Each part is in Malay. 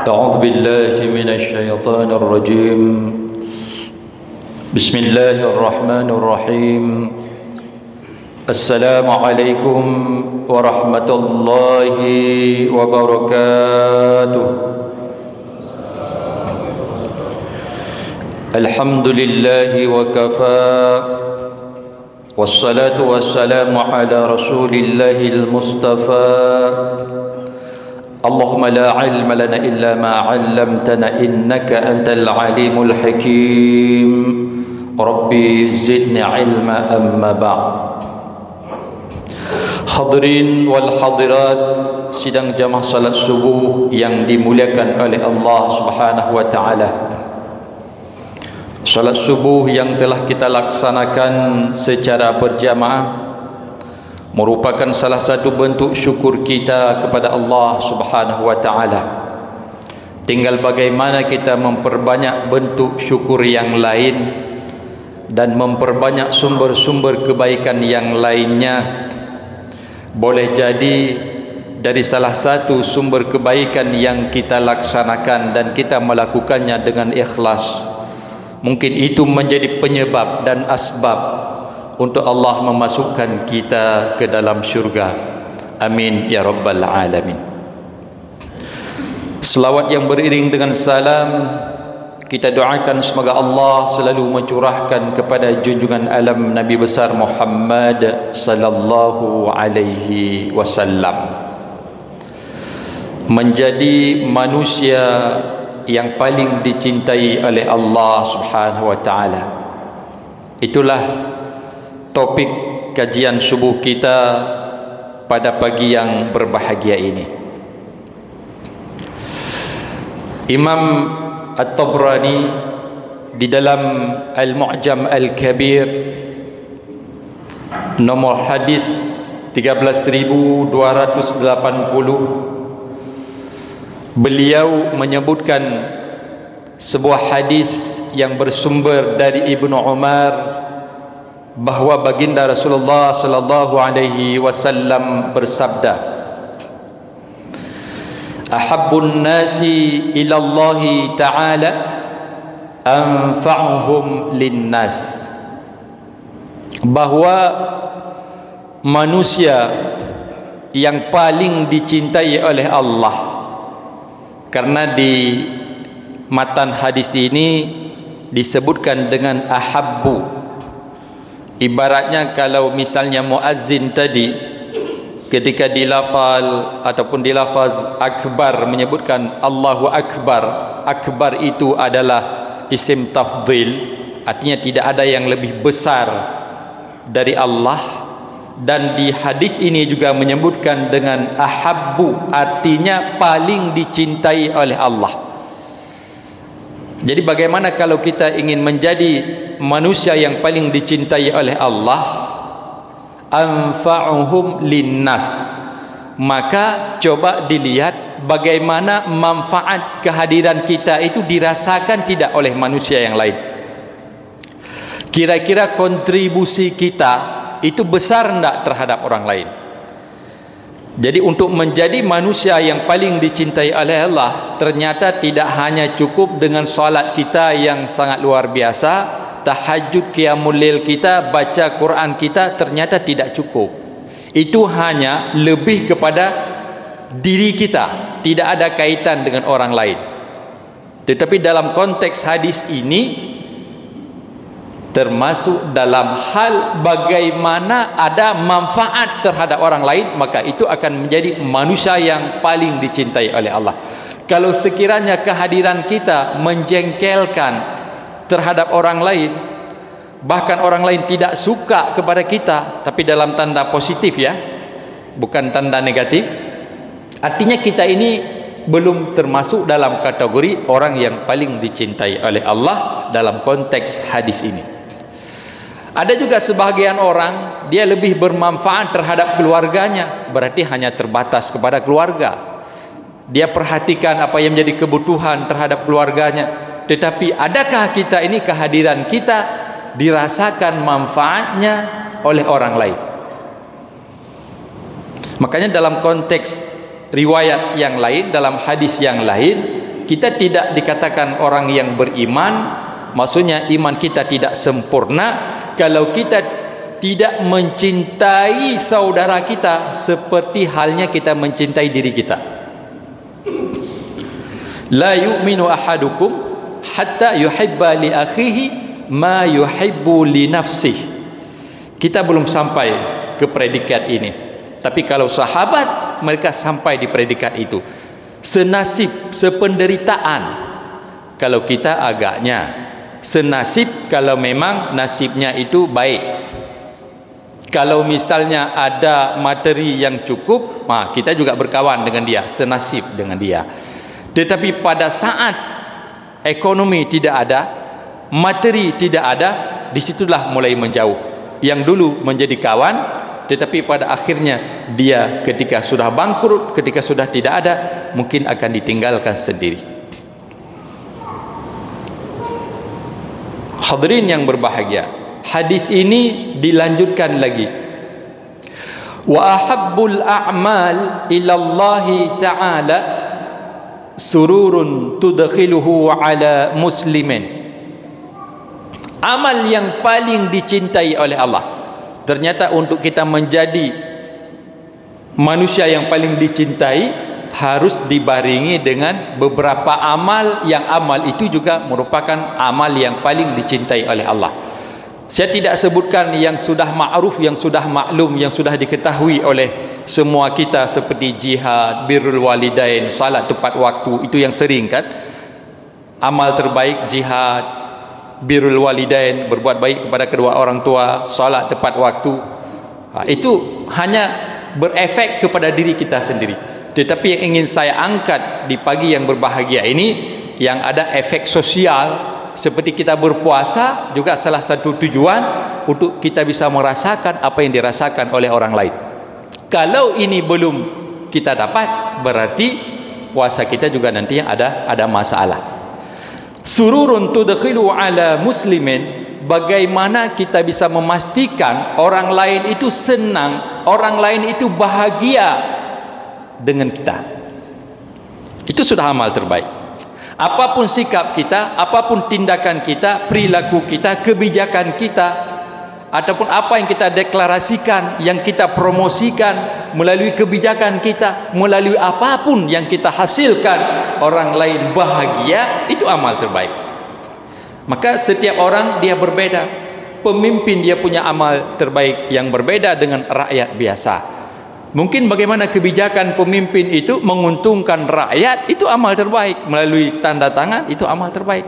أعوذ بالله من الشيطان الرجيم بسم الله الرحمن الرحيم السلام عليكم ورحمة الله وبركاته الحمد لله وكفى والصلاة والسلام على رسول الله المصطفى اللهم لا علم لنا إلا ما علمتنا إنك أنت العليم الحكيم ربي زدني علما أما بعد. Hadirin wal hadirat sidang jamaah salat subuh yang dimuliakan oleh Allah Subhanahu wa taala. Salat subuh yang telah kita laksanakan secara berjamaah merupakan salah satu bentuk syukur kita kepada Allah Subhanahu wa taala. Tinggal bagaimana kita memperbanyak bentuk syukur yang lain dan memperbanyak sumber-sumber kebaikan yang lainnya. Boleh jadi dari salah satu sumber kebaikan yang kita laksanakan dan kita melakukannya dengan ikhlas, mungkin itu menjadi penyebab dan asbab untuk Allah memasukkan kita ke dalam syurga. Amin ya rabbal alamin. Selawat yang beriring dengan salam kita doakan semoga Allah selalu mencurahkan kepada junjungan alam Nabi besar Muhammad sallallahu alaihi wasallam, menjadi manusia yang paling dicintai oleh Allah Subhanahu wa taala. Itulah topik kajian subuh kita pada pagi yang berbahagia ini. Imam At-Tabrani di dalam Al-Mu'jam Al-Kabir nomor hadis 13280, beliau menyebutkan sebuah hadis yang bersumber dari Ibnu Umar bahwa baginda Rasulullah sallallahu alaihi wasallam bersabda, ahabbun nasi ila Allah ta'ala anfa'uhum linnas, bahwa manusia yang paling dicintai oleh Allah, karena di matan hadis ini disebutkan dengan ahabbu. Ibaratnya kalau misalnya muazzin tadi ketika dilafal ataupun dilafaz akbar menyebutkan Allahu Akbar, akbar itu adalah isim tafdhil, artinya tidak ada yang lebih besar dari Allah. Dan di hadis ini juga menyebutkan dengan ahabbu, artinya paling dicintai oleh Allah. Jadi bagaimana kalau kita ingin menjadi manusia yang paling dicintai oleh Allah, anfa'uhum linnas, maka coba dilihat bagaimana manfaat kehadiran kita itu dirasakan tidak oleh manusia yang lain. Kira-kira kontribusi kita itu besar enggak terhadap orang lain? Jadi untuk menjadi manusia yang paling dicintai oleh Allah, ternyata tidak hanya cukup dengan salat kita yang sangat luar biasa, tahajud, qiyamul lail kita, baca Quran kita, ternyata tidak cukup. Itu hanya lebih kepada diri kita, tidak ada kaitan dengan orang lain. Tetapi dalam konteks hadis ini termasuk dalam hal bagaimana ada manfaat terhadap orang lain, maka itu akan menjadi manusia yang paling dicintai oleh Allah. Kalau sekiranya kehadiran kita menjengkelkan terhadap orang lain, bahkan orang lain tidak suka kepada kita, tapi dalam tanda positif ya, bukan tanda negatif, artinya kita ini belum termasuk dalam kategori orang yang paling dicintai oleh Allah dalam konteks hadis ini. Ada juga sebahagian orang dia lebih bermanfaat terhadap keluarganya, berarti hanya terbatas kepada keluarga. Dia perhatikan apa yang menjadi kebutuhan terhadap keluarganya. Tetapi adakah kita ini, kehadiran kita dirasakan manfaatnya oleh orang lain? Makanya dalam konteks riwayat yang lain, dalam hadis yang lain, kita tidak dikatakan orang yang beriman, maksudnya iman kita tidak sempurna kalau kita tidak mencintai saudara kita seperti halnya kita mencintai diri kita. La yu'minu ahadukum hatta yuhibba li akhihi ma yuhibbu li nafsihi. Kita belum sampai ke predikat ini, tapi kalau sahabat mereka sampai di predikat itu. Senasib, sependeritaan kalau kita agaknya, senasib kalau memang nasibnya itu baik. Kalau misalnya ada materi yang cukup, kita juga berkawan dengan dia, senasib dengan dia. Tetapi pada saat ekonomi tidak ada, materi tidak ada, disitulah mulai menjauh. Yang dulu menjadi kawan, tetapi pada akhirnya dia ketika sudah bangkrut, ketika sudah tidak ada, mungkin akan ditinggalkan sendiri. Hadirin yang berbahagia, hadis ini dilanjutkan lagi. Wa ahabbul a'mal ila Allah ta'ala sururun tudkhiluhu ala muslimin. Amal yang paling dicintai oleh Allah, ternyata untuk kita menjadi manusia yang paling dicintai harus dibaringi dengan beberapa amal, yang amal itu juga merupakan amal yang paling dicintai oleh Allah. Saya tidak sebutkan yang sudah ma'ruf, yang sudah maklum, yang sudah diketahui oleh semua kita seperti jihad, birrul walidain, salat tepat waktu, itu yang sering kan. Amal terbaik jihad, birrul walidain, berbuat baik kepada kedua orang tua, salat tepat waktu. Itu hanya berefek kepada diri kita sendiri. Tetapi yang ingin saya angkat di pagi yang berbahagia ini, yang ada efek sosial, seperti kita berpuasa juga salah satu tujuan untuk kita bisa merasakan apa yang dirasakan oleh orang lain. Kalau ini belum kita dapat, berarti puasa kita juga nanti ada masalah. Sururun tudkhilu ala muslimin, bagaimana kita bisa memastikan orang lain itu senang, orang lain itu bahagia dengan kita. Itu sudah amal terbaik. Apapun sikap kita, apapun tindakan kita, perilaku kita, kebijakan kita, ataupun apa yang kita deklarasikan, yang kita promosikan melalui kebijakan kita, melalui apapun yang kita hasilkan, orang lain bahagia, itu amal terbaik. Maka setiap orang dia berbeda. Pemimpin dia punya amal terbaik yang berbeda dengan rakyat biasa. Mungkin bagaimana kebijakan pemimpin itu menguntungkan rakyat, itu amal terbaik. Melalui tanda tangan, itu amal terbaik.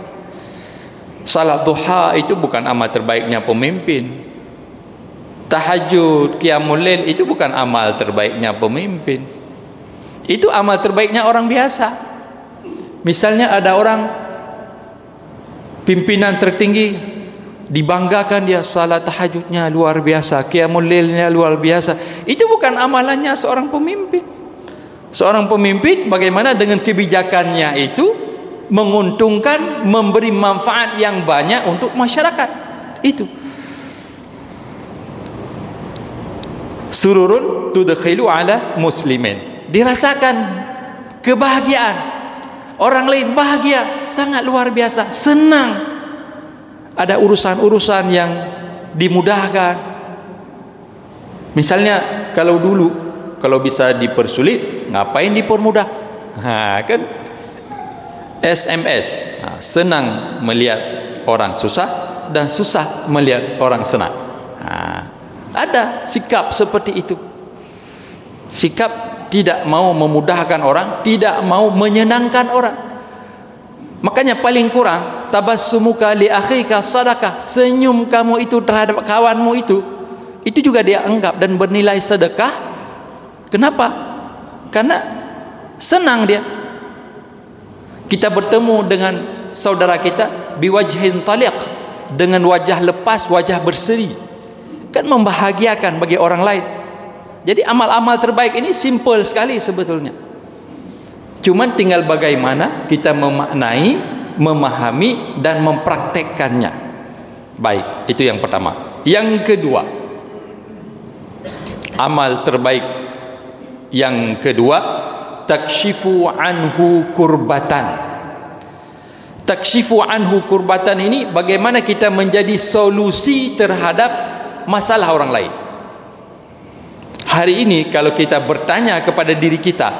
Salat duha itu bukan amal terbaiknya pemimpin. Tahajud, qiyamul lail itu bukan amal terbaiknya pemimpin. Itu amal terbaiknya orang biasa. Misalnya ada orang pimpinan tertinggi, dibanggakan dia salat tahajudnya luar biasa, qiyamul lailnya luar biasa. Itu bukan amalannya seorang pemimpin. Seorang pemimpin bagaimana dengan kebijakannya itu menguntungkan, memberi manfaat yang banyak untuk masyarakat. Itu sururun tudkhilu ala muslimin, dirasakan kebahagiaan, orang lain bahagia, sangat luar biasa, senang. Ada urusan-urusan yang dimudahkan. Misalnya kalau dulu, kalau bisa dipersulit, ngapain dipermudah? Kan SMS, senang melihat orang susah dan susah melihat orang senang. Ada sikap seperti itu. Sikap tidak mau memudahkan orang, tidak mau menyenangkan orang. Makanya paling kurang tabassumuka li akhika sadaqah, senyum kamu itu terhadap kawanmu itu juga dia anggap dan bernilai sedekah. Kenapa? Karena senang dia. Kita bertemu dengan saudara kita biwajhin taliq, dengan wajah lepas, wajah berseri, kan membahagiakan bagi orang lain. Jadi amal-amal terbaik ini simple sekali sebetulnya. Cuman tinggal bagaimana kita memaknai, memahami dan mempraktekkannya. Baik, itu yang pertama. Yang kedua, amal terbaik yang kedua, takshifu anhu kurbatan. takshifu anhu kurbatan ini bagaimana kita menjadi solusi terhadap masalah orang lain. Hari ini kalau kita bertanya kepada diri kita,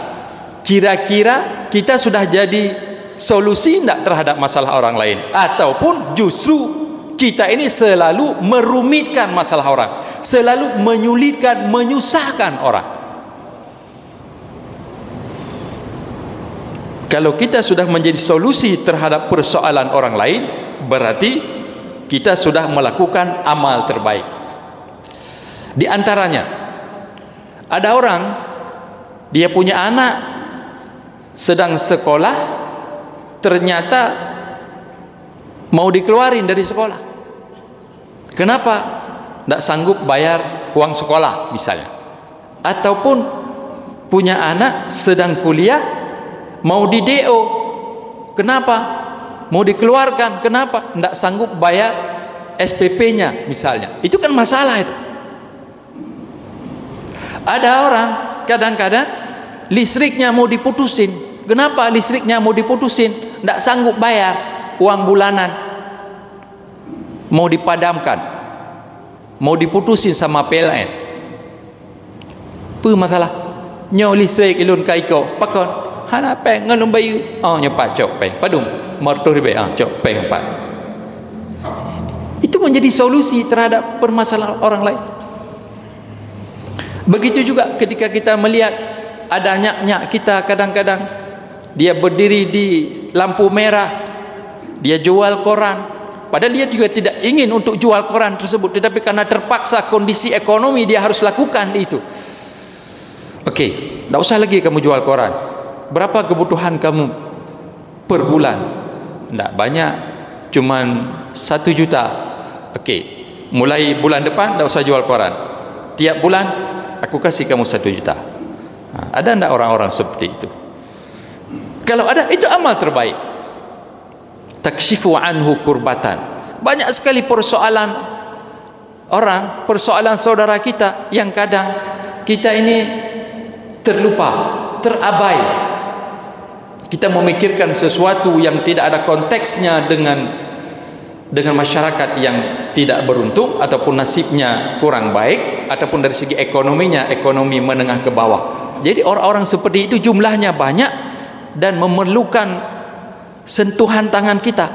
kira-kira kita sudah jadi solusi tidak terhadap masalah orang lain, ataupun justru kita ini selalu merumitkan masalah orang, selalu menyulitkan, menyusahkan orang. Kalau kita sudah menjadi solusi terhadap persoalan orang lain, berarti kita sudah melakukan amal terbaik. Di antaranya, ada orang dia punya anak sedang sekolah, ternyata mau dikeluarin dari sekolah. Kenapa? Tidak sanggup bayar uang sekolah misalnya. Ataupun punya anak sedang kuliah, mau di DO. Kenapa? Mau dikeluarkan. Kenapa? Tidak sanggup bayar SPP-nya misalnya. Itu kan masalah itu. Ada orang kadang-kadang listriknya mau diputusin. Kenapa listriknya mau diputusin? Tidak sanggup bayar uang bulanan, mau dipadamkan, mau diputusin sama PLN. Apa masalah? Nyo listrik ilun kaiko pakon hana peng ngalum bayu oh nyopa cok peng padum mertu ribe cok peng pak. Itu menjadi solusi terhadap permasalahan orang lain. Begitu juga ketika kita melihat ada nyak-nyak kita, kadang-kadang dia berdiri di lampu merah, dia jual koran, padahal dia juga tidak ingin untuk jual koran tersebut, tetapi karena terpaksa kondisi ekonomi dia harus lakukan itu. Oke, tidak usah lagi kamu jual koran. Berapa kebutuhan kamu per bulan? Tidak banyak, cuman 1 juta. Oke, mulai bulan depan tidak usah jual koran. Tiap bulan aku kasih kamu 1 juta. Ada tidak orang-orang seperti itu? Kalau ada, itu amal terbaik. Takshifu anhu kurbatan. Banyak sekali persoalan orang, persoalan saudara kita yang kadang kita ini terlupa, terabai. Kita memikirkan sesuatu yang tidak ada konteksnya dengan masyarakat yang tidak beruntung ataupun nasibnya kurang baik, ataupun dari segi ekonominya, ekonomi menengah ke bawah. Jadi orang-orang seperti itu jumlahnya banyak dan memerlukan sentuhan tangan kita,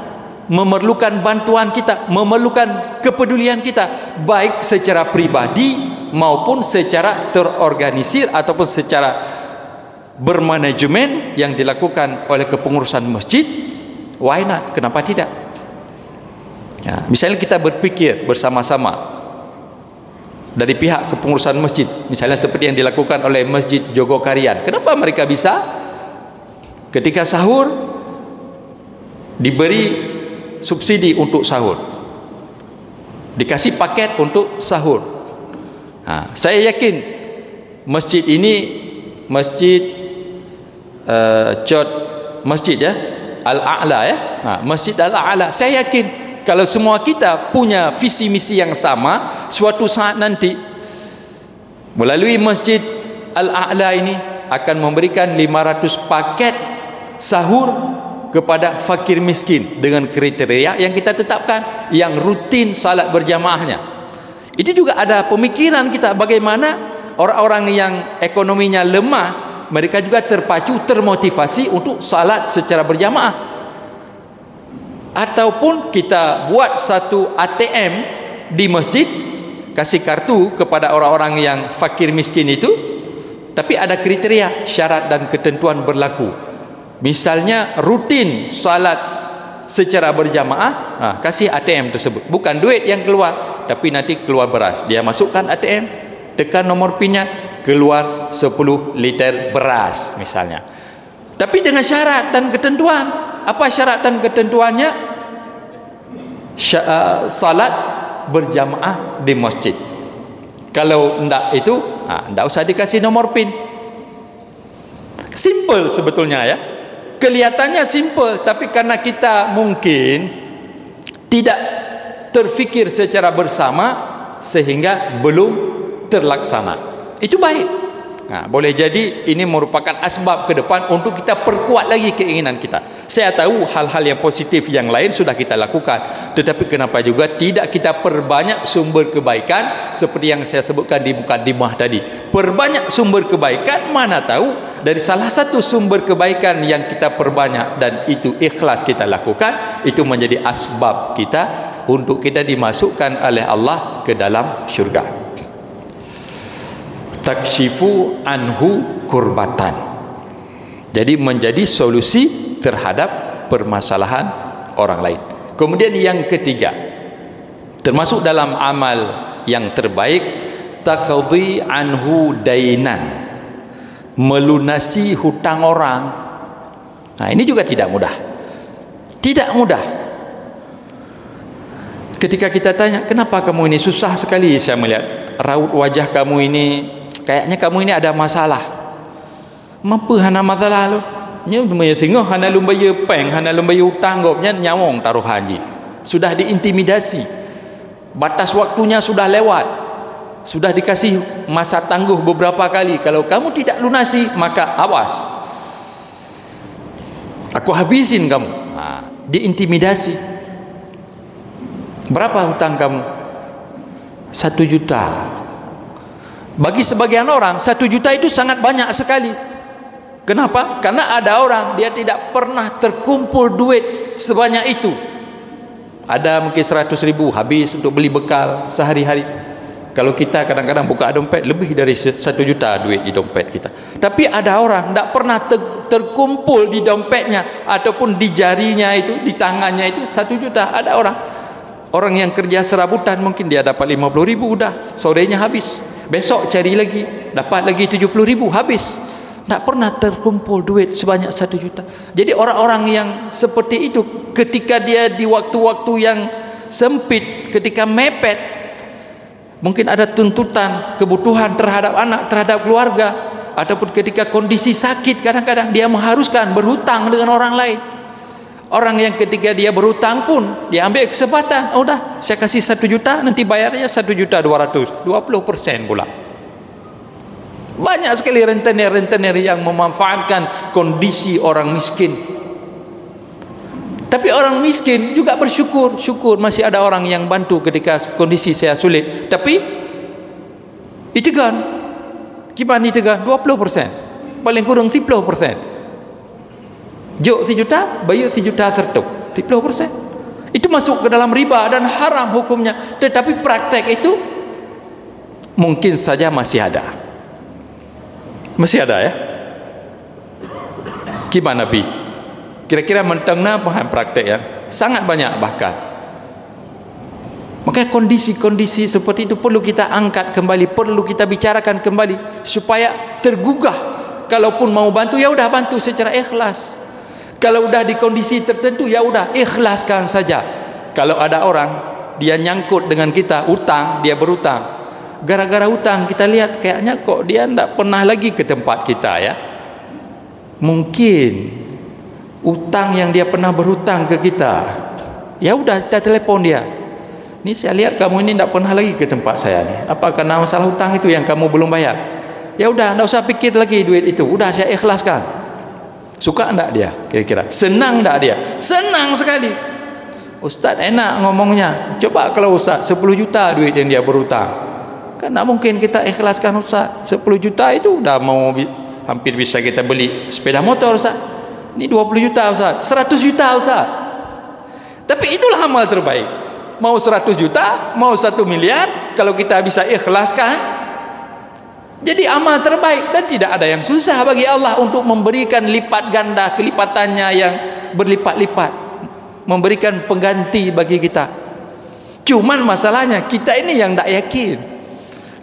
memerlukan bantuan kita, memerlukan kepedulian kita, baik secara pribadi maupun secara terorganisir ataupun secara bermanajemen yang dilakukan oleh kepengurusan masjid. Why not? Kenapa tidak? Ya, misalnya kita berpikir bersama-sama dari pihak kepengurusan masjid, misalnya seperti yang dilakukan oleh Masjid Jogokarian. Kenapa mereka bisa ketika sahur diberi subsidi untuk sahur, dikasih paket untuk sahur? Saya yakin masjid ini, masjid masjid ya Al-A'la ya, Masjid Al-A'la, saya yakin kalau semua kita punya visi misi yang sama, suatu saat nanti melalui Masjid Al-A'la ini akan memberikan 500 paket sahur kepada fakir miskin dengan kriteria yang kita tetapkan, yang rutin salat berjamaahnya. Itu juga ada pemikiran kita bagaimana orang-orang yang ekonominya lemah, mereka juga terpacu, termotivasi untuk salat secara berjamaah. Ataupun kita buat satu ATM di masjid, kasih kartu kepada orang-orang yang fakir miskin itu, tapi ada kriteria, syarat dan ketentuan berlaku. Misalnya rutin salat secara berjamaah, kasih ATM tersebut, bukan duit yang keluar, tapi nanti keluar beras, dia masukkan ATM, tekan nomor pinnya, keluar 10 liter beras misalnya, tapi dengan syarat dan ketentuan. Apa syarat dan ketentuannya? Salat berjamaah di masjid. Kalau tidak itu, tidak usah dikasih nomor pin. Simple sebetulnya ya, kelihatannya simple, tapi karena kita mungkin tidak terfikir secara bersama sehingga belum terlaksana. Itu baik, Boleh jadi ini merupakan asbab ke depan untuk kita perkuat lagi keinginan kita. Saya tahu hal-hal yang positif yang lain sudah kita lakukan, tetapi kenapa juga tidak kita perbanyak sumber kebaikan seperti yang saya sebutkan di mukadimah tadi. Perbanyak sumber kebaikan, mana tahu dari salah satu sumber kebaikan yang kita perbanyak dan itu ikhlas kita lakukan, itu menjadi asbab kita untuk kita dimasukkan oleh Allah ke dalam syurga. Takshifu anhu kurbatan, jadi menjadi solusi terhadap permasalahan orang lain. Kemudian yang ketiga, termasuk dalam amal yang terbaik, taqdi anhu dainan, melunasi hutang orang. Ini juga tidak mudah, tidak mudah. Ketika kita tanya, kenapa kamu ini susah sekali, saya melihat raut wajah kamu ini, kayaknya kamu ini ada masalah. Mampu hana masalah lu? Nya lumaya singoh hana lumbaya peng, hana lumbaya utang gopnya nyawong taruh haji. Sudah diintimidasi. Batas waktunya sudah lewat. Sudah dikasih masa tangguh beberapa kali. Kalau kamu tidak lunasi, maka awas. Aku habisin kamu. Diintimidasi. Berapa hutang kamu? 1 juta. Bagi sebagian orang 1 juta itu sangat banyak sekali. Kenapa? Karena ada orang dia tidak pernah terkumpul duit sebanyak itu. Ada mungkin 100 ribu habis untuk beli bekal sehari-hari. Kalau kita kadang-kadang buka dompet lebih dari 1 juta duit di dompet kita. Tapi ada orang tidak pernah terkumpul di dompetnya ataupun di jarinya itu, di tangannya itu 1 juta. Ada orang yang kerja serabutan, mungkin dia dapat 50 ribu, udah sorenya habis. Besok cari lagi, dapat lagi 70 ribu, habis. Tak pernah terkumpul duit sebanyak 1 juta. Jadi orang-orang yang seperti itu, ketika dia di waktu-waktu yang sempit, ketika mepet, mungkin ada tuntutan, kebutuhan terhadap anak, terhadap keluarga, ataupun ketika kondisi sakit, kadang-kadang dia mengharuskan berhutang dengan orang lain. Orang yang ketika dia berhutang pun dia ambil kesempatan, udah saya kasih 1 juta, nanti bayarnya 1.200.000, 20% pula. Banyak sekali rentenir-rentenir yang memanfaatkan kondisi orang miskin. Tapi orang miskin juga bersyukur, syukur masih ada orang yang bantu ketika kondisi saya sulit. Tapi itegan, gimana itegan? 20%, paling kurang 10%. Jok 1 juta, bayar 1 juta sertuk 10%. Itu masuk ke dalam riba dan haram hukumnya. Tetapi praktek itu mungkin saja masih ada. Masih ada ya. Gimana Bi? Kira-kira mentengna paham praktek ya? Sangat banyak bahkan. Maka kondisi-kondisi seperti itu perlu kita angkat kembali, perlu kita bicarakan kembali supaya tergugah. Kalaupun mau bantu, ya udah bantu secara ikhlas. Kalau udah di kondisi tertentu, ya udah ikhlaskan saja. Kalau ada orang dia nyangkut dengan kita utang, dia berutang, gara-gara utang kita lihat kayaknya kok dia tidak pernah lagi ke tempat kita ya. Mungkin utang yang dia pernah berhutang ke kita, ya udah kita telepon dia. Ini saya lihat kamu ini tidak pernah lagi ke tempat saya nih. Apa karena masalah hutang itu yang kamu belum bayar? Ya udah, tidak usah pikir lagi duit itu. Udah saya ikhlaskan. Suka enggak dia? Kira-kira senang enggak dia? Senang sekali. Ustaz enak ngomongnya. Coba kalau Ustaz 10 juta duit yang dia berhutang, kan tidak mungkin kita ikhlaskan Ustaz. 10 juta itu udah mau hampir bisa kita beli sepeda motor Ustaz. Ini 20 juta Ustaz, 100 juta Ustaz. Tapi itulah amal terbaik. Mau 100 juta, mau 1 miliar, kalau kita bisa ikhlaskan, jadi amal terbaik. Dan tidak ada yang susah bagi Allah untuk memberikan lipat ganda, kelipatannya yang berlipat-lipat, memberikan pengganti bagi kita. Cuman masalahnya kita ini yang tidak yakin.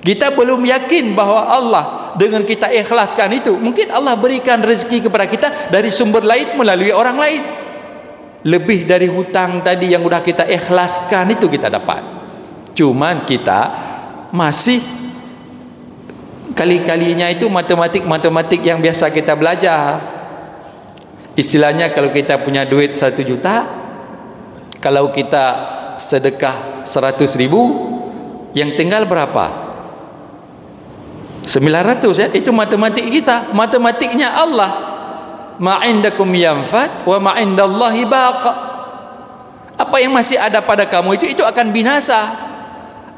Kita belum yakin bahwa Allah dengan kita ikhlaskan itu, mungkin Allah berikan rezeki kepada kita dari sumber lain melalui orang lain. Lebih dari hutang tadi yang sudah kita ikhlaskan itu kita dapat. Cuman kita masih kali-kalinya itu matematik yang biasa kita belajar. Istilahnya kalau kita punya duit 1 juta, kalau kita sedekah 100 ribu, yang tinggal berapa? 900 ya, itu matematik kita, matematiknya Allah. Ma indakum yanfad wa ma indallahi baqa. Apa yang masih ada pada kamu itu akan binasa.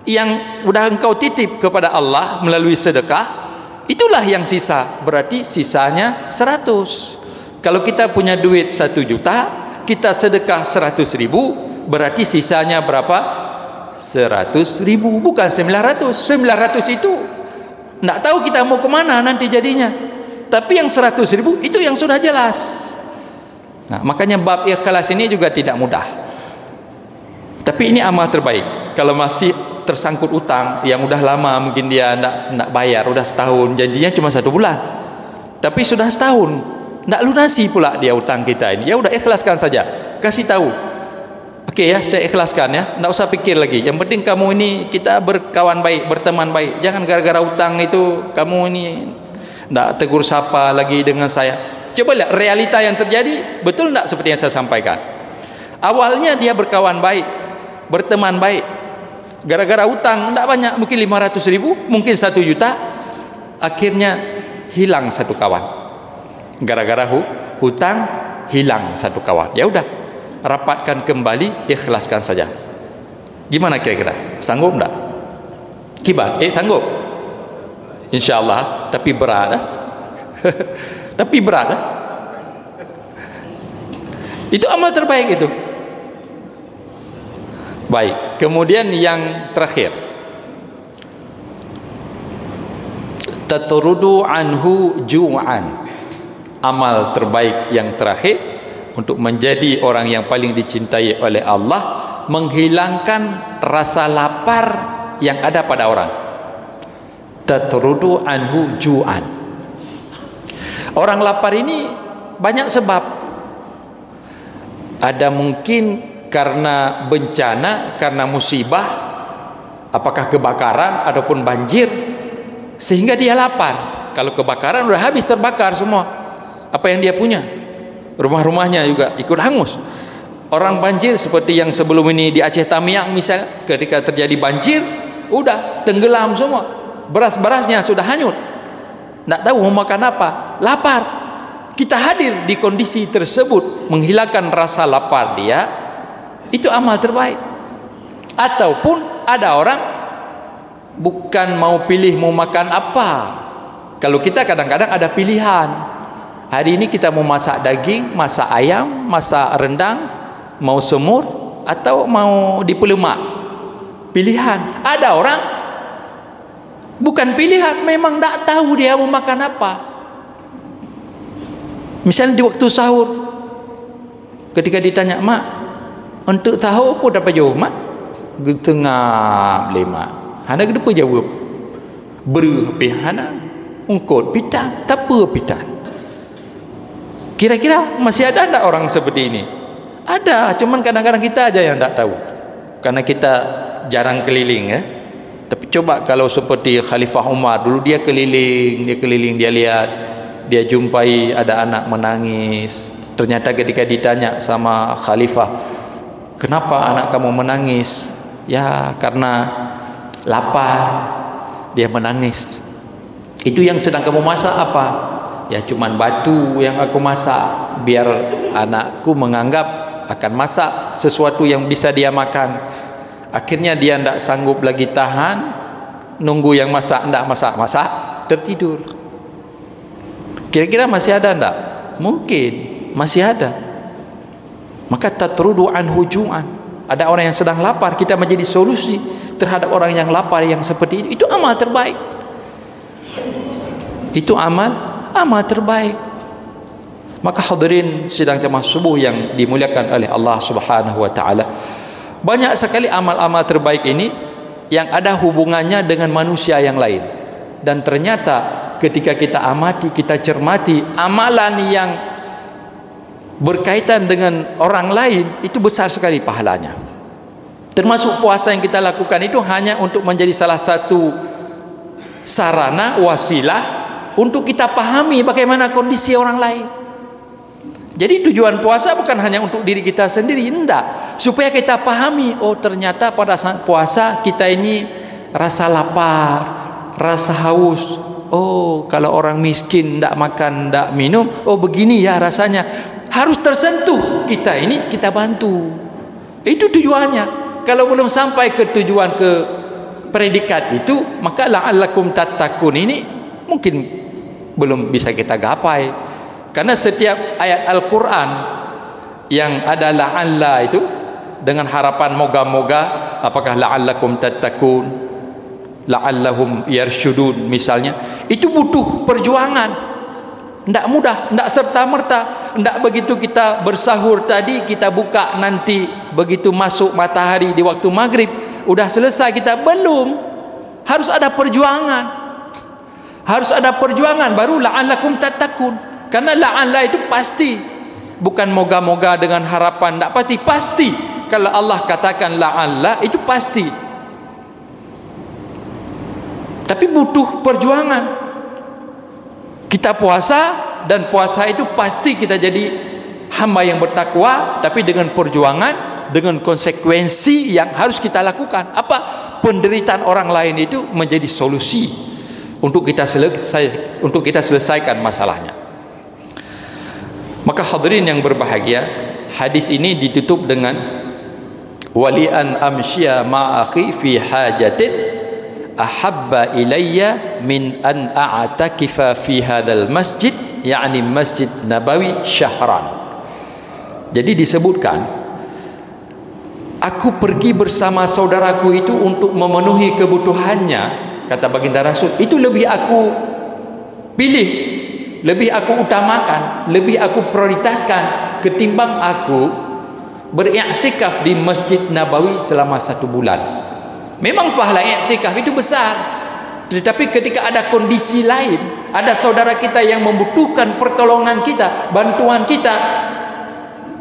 Yang sudah engkau titip kepada Allah melalui sedekah, itulah yang sisa. Berarti sisanya 100. Kalau kita punya duit 1 juta, kita sedekah 100.000, berarti sisanya berapa? 100.000, bukan 900. 900 itu tidak tahu kita mau kemana nanti jadinya. Tapi yang 100.000 itu yang sudah jelas. Nah, makanya bab ikhlas ini juga tidak mudah. Tapi ini amal terbaik. Kalau masih tersangkut utang yang udah lama, mungkin dia tidak bayar, udah setahun, janjinya cuma 1 bulan, tapi sudah setahun tidak lunasi pula dia utang kita ini, ya udah ikhlaskan saja, kasih tahu, oke ya, saya ikhlaskan ya, tidak usah pikir lagi, yang penting kamu ini kita berkawan baik, berteman baik, jangan gara-gara utang itu kamu ini tidak tegur sapa lagi dengan saya. Coba lihat realita yang terjadi, betul tidak seperti yang saya sampaikan. Awalnya dia berkawan baik, berteman baik, gara-gara utang tidak banyak, mungkin 500.000, mungkin 1 juta, akhirnya hilang 1 kawan. Gara-gara hutang hilang 1 kawan. Ya udah, rapatkan kembali, ikhlaskan saja. Gimana kira-kira? Sanggup enggak? Kibat? Sanggup? InsyaAllah. Tapi berat. Tapi berat. Itu amal terbaik itu. Baik, kemudian yang terakhir, tatrudu anhu ju'an. Amal terbaik yang terakhir untuk menjadi orang yang paling dicintai oleh Allah, menghilangkan rasa lapar yang ada pada orang. Tatrudu anhu ju'an. Orang lapar ini banyak sebab. Ada mungkin karena bencana, karena musibah, apakah kebakaran ataupun banjir, sehingga dia lapar. Kalau kebakaran sudah habis, terbakar semua apa yang dia punya, rumah-rumahnya juga ikut hangus. Orang banjir seperti yang sebelum ini di Aceh Tamiang misalnya, ketika terjadi banjir, udah tenggelam semua, beras-berasnya sudah hanyut, tidak tahu mau makan apa, lapar. Kita hadir di kondisi tersebut, menghilangkan rasa lapar dia, itu amal terbaik. Ataupun ada orang bukan mau pilih mau makan apa. Kalau kita kadang-kadang ada pilihan, hari ini kita mau masak daging, masak ayam, masak rendang, mau semur, atau mau dipelemak. Pilihan. Ada orang bukan pilihan, memang tak tahu dia mau makan apa. Misalnya di waktu sahur, ketika ditanya, mak, untuk tahu apa dapat jawab, mak? Getengah lima. Hana kenapa jawab? Beru api hana, ungkot pitan, tak apa pitan. Kira-kira masih ada tak orang seperti ini? Ada, cuman kadang-kadang kita aja yang tak tahu, karena kita jarang keliling ya. Tapi coba kalau seperti Khalifah Umar dulu, dia keliling, dia lihat, dia jumpai ada anak menangis. Ternyata ketika ditanya sama Khalifah, kenapa anak kamu menangis? Ya karena lapar, dia menangis. Itu yang sedang kamu masak apa? Ya cuman batu yang aku masak, biar anakku menganggap akan masak sesuatu yang bisa dia makan. Akhirnya dia tidak sanggup lagi tahan, nunggu yang masak, tidak masak, tertidur. Kira-kira masih ada tidak? Mungkin masih ada. Maka tatrudu anhu ju'an. Ada orang yang sedang lapar, kita menjadi solusi terhadap orang yang lapar yang seperti itu. Itu amal terbaik. Itu amal terbaik. Maka hadirin sidang jemaah subuh yang dimuliakan oleh Allah Subhanahu wa taala, banyak sekali amal-amal terbaik ini yang ada hubungannya dengan manusia yang lain. Dan ternyata ketika kita amati, kita cermati, amalan yang berkaitan dengan orang lain itu besar sekali pahalanya. Termasuk puasa yang kita lakukan itu hanya untuk menjadi salah satu sarana, wasilah untuk kita pahami bagaimana kondisi orang lain. Jadi tujuan puasa bukan hanya untuk diri kita sendiri, enggak, supaya kita pahami, oh ternyata pada saat puasa kita ini rasa lapar, rasa haus, oh kalau orang miskin tidak makan, tidak minum, oh begini ya rasanya. Harus tersentuh kita ini, kita bantu. Itu tujuannya. Kalau belum sampai ke tujuan, ke predikat itu, maka la'allakum tattaqun ini mungkin belum bisa kita gapai. Karena setiap ayat Al-Quran yang ada la'alla itu dengan harapan moga-moga, apakah la'allakum tattaqun, la'allahum yarsyudun misalnya, itu butuh perjuangan. Tidak mudah, tidak serta-merta. Tidak begitu kita bersahur tadi, kita buka nanti begitu masuk matahari di waktu maghrib, udah selesai kita. Belum. Harus ada perjuangan. Harus ada perjuangan baru la'allakum tattaqun. Karena la'alla itu pasti. Bukan moga-moga dengan harapan, tidak pasti. Pasti. Kalau Allah katakan la'alla, itu pasti. Tapi butuh perjuangan. Kita puasa, dan puasa itu pasti kita jadi hamba yang bertakwa, tapi dengan perjuangan, dengan konsekuensi yang harus kita lakukan. Apa? Penderitaan orang lain itu menjadi solusi untuk kita selesaikan masalahnya. Maka hadirin yang berbahagia, hadis ini ditutup dengan wali an amsya ma'akhi fi hajatin ahabba ilayya min an a'takifa fi hadzal masjid, yakni Masjid Nabawi syahran. Jadi disebutkan, aku pergi bersama saudaraku itu untuk memenuhi kebutuhannya, kata baginda Rasul, itu lebih aku pilih, lebih aku utamakan, lebih aku prioritaskan ketimbang aku beriktikaf di Masjid Nabawi selama 1 bulan. Memang pahala iktikaf itu besar, tetapi ketika ada kondisi lain, ada saudara kita yang membutuhkan pertolongan kita, bantuan kita,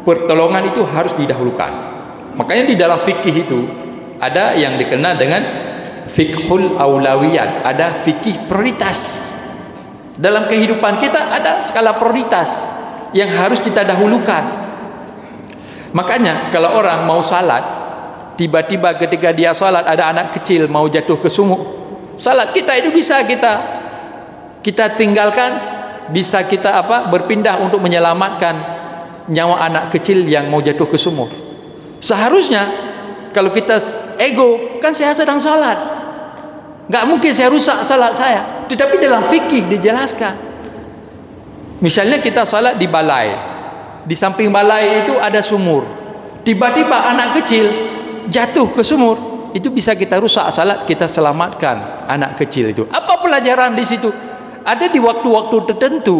pertolongan itu harus didahulukan. Makanya di dalam fikih itu ada yang dikenal dengan fiqhul aulawiyat, ada fikih prioritas. Dalam kehidupan kita ada skala prioritas yang harus kita dahulukan. Makanya kalau orang mau salat, tiba-tiba ketika dia salat ada anak kecil mau jatuh ke sumur, salat kita itu bisa kita tinggalkan, bisa kita berpindah untuk menyelamatkan nyawa anak kecil yang mau jatuh ke sumur. Seharusnya kalau kita ego, kan saya sedang salat, nggak mungkin saya rusak salat saya. Tetapi dalam fikih dijelaskan, misalnya kita salat di balai, di samping balai itu ada sumur, tiba-tiba anak kecil jatuh ke sumur, itu bisa kita rusak salat, kita selamatkan anak kecil itu. Apa pelajaran di situ? Ada di waktu-waktu tertentu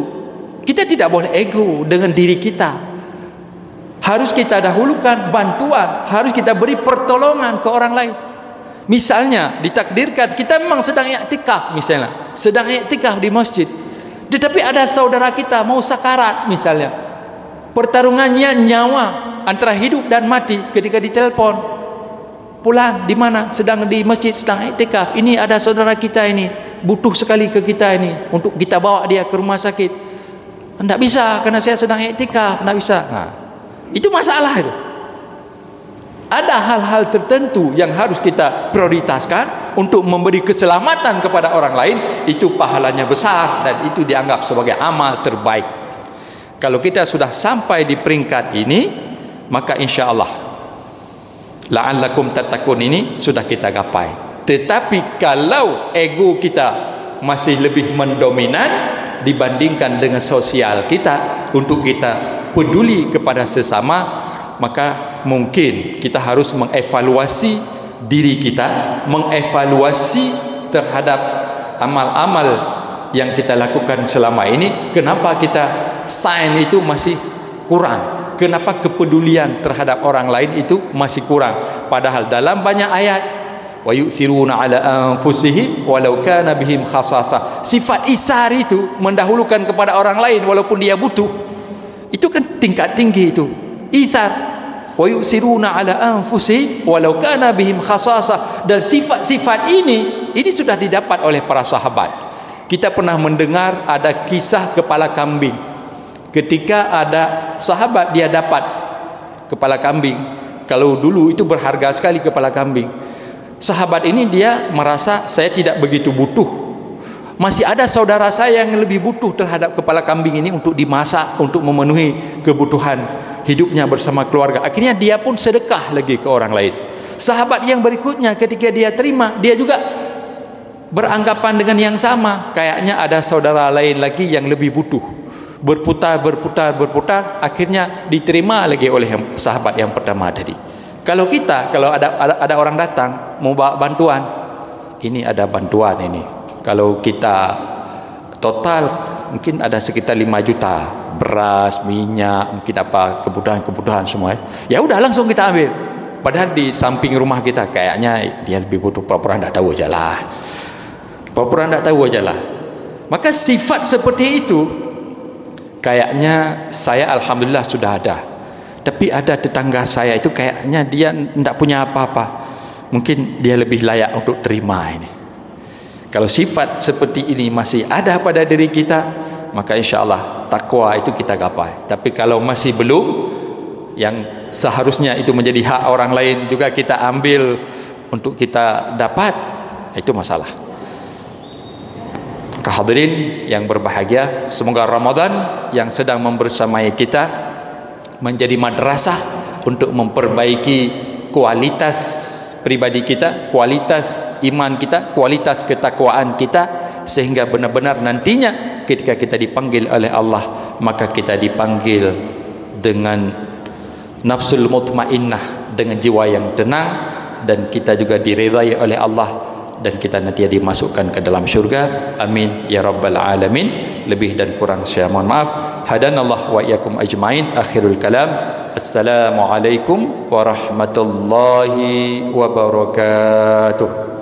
kita tidak boleh ego dengan diri kita. Harus kita dahulukan bantuan, harus kita beri pertolongan ke orang lain. Misalnya ditakdirkan kita memang sedang iktikaf, misalnya sedang iktikaf di masjid, tetapi ada saudara kita mau sakarat misalnya, pertarungannya nyawa antara hidup dan mati. Ketika ditelepon, pulang di mana? Sedang di masjid, sedang iktikaf. Ini ada saudara kita ini butuh sekali ke kita ini untuk kita bawa dia ke rumah sakit. Tidak bisa karena saya sedang iktikaf, tidak bisa. Nah, itu masalah itu. Ada hal-hal tertentu yang harus kita prioritaskan untuk memberi keselamatan kepada orang lain, itu pahalanya besar dan itu dianggap sebagai amal terbaik. Kalau kita sudah sampai di peringkat ini, maka insya Allah la'allakum tattaqun ini sudah kita gapai. Tetapi kalau ego kita masih lebih mendominan dibandingkan dengan sosial kita, untuk kita peduli kepada sesama, maka mungkin kita harus mengevaluasi diri kita, mengevaluasi terhadap amal-amal yang kita lakukan selama ini. Kenapa kita sign itu masih kurang? Kenapa kepedulian terhadap orang lain itu masih kurang? Padahal dalam banyak ayat, wa yu'thiruna ala anfusihim walau kana bihim khasasah, sifat isar itu mendahulukan kepada orang lain walaupun dia butuh, itu kan tingkat tinggi itu, ithar. Wa yu'thiruna ala anfusihim walau kana bihim khasasah. Dan sifat-sifat ini sudah didapat oleh para sahabat. Kita pernah mendengar ada kisah kepala kambing. Ketika ada sahabat dia dapat kepala kambing, kalau dulu itu berharga sekali kepala kambing. Sahabat ini dia merasa saya tidak begitu butuh masih ada saudara saya yang lebih butuh terhadap kepala kambing ini untuk dimasak, untuk memenuhi kebutuhan hidupnya bersama keluarga. Akhirnya dia pun sedekah lagi ke orang lain. Sahabat yang berikutnya ketika dia terima, dia juga beranggapan dengan yang sama, kayaknya ada saudara lain lagi yang lebih butuh. Berputar, akhirnya diterima lagi oleh sahabat yang pertama tadi. Kalau kita, kalau ada orang datang mau bawa bantuan, ini ada bantuan ini. Kalau kita total mungkin ada sekitar 5 juta, beras, minyak, mungkin apa kebutuhan semua. Ya udah langsung kita ambil. Padahal di samping rumah kita kayaknya dia lebih butuh, pura-pura tidak tahu aja lah. Maka sifat seperti itu kayaknya saya alhamdulillah sudah ada. Tapi ada tetangga saya itu kayaknya dia tidak punya apa-apa. Mungkin dia lebih layak untuk terima ini. Kalau sifat seperti ini masih ada pada diri kita, maka insya Allah takwa itu kita gapai. Tapi kalau masih belum, yang seharusnya itu menjadi hak orang lain juga kita ambil untuk kita dapat, itu masalah. Hadirin yang berbahagia, semoga Ramadan yang sedang membersamai kita menjadi madrasah untuk memperbaiki kualitas pribadi kita, kualitas iman kita, kualitas ketakwaan kita, sehingga benar-benar nantinya ketika kita dipanggil oleh Allah, maka kita dipanggil dengan nafsul mutmainnah, dengan jiwa yang tenang, dan kita juga diridai oleh Allah, dan kita nanti dimasukkan ke dalam syurga. Amin ya rabbal alamin. Lebih dan kurang saya mohon maaf. Hadanallah wa iyyakum ajmain. Akhirul kalam, assalamualaikum warahmatullahi wabarakatuh.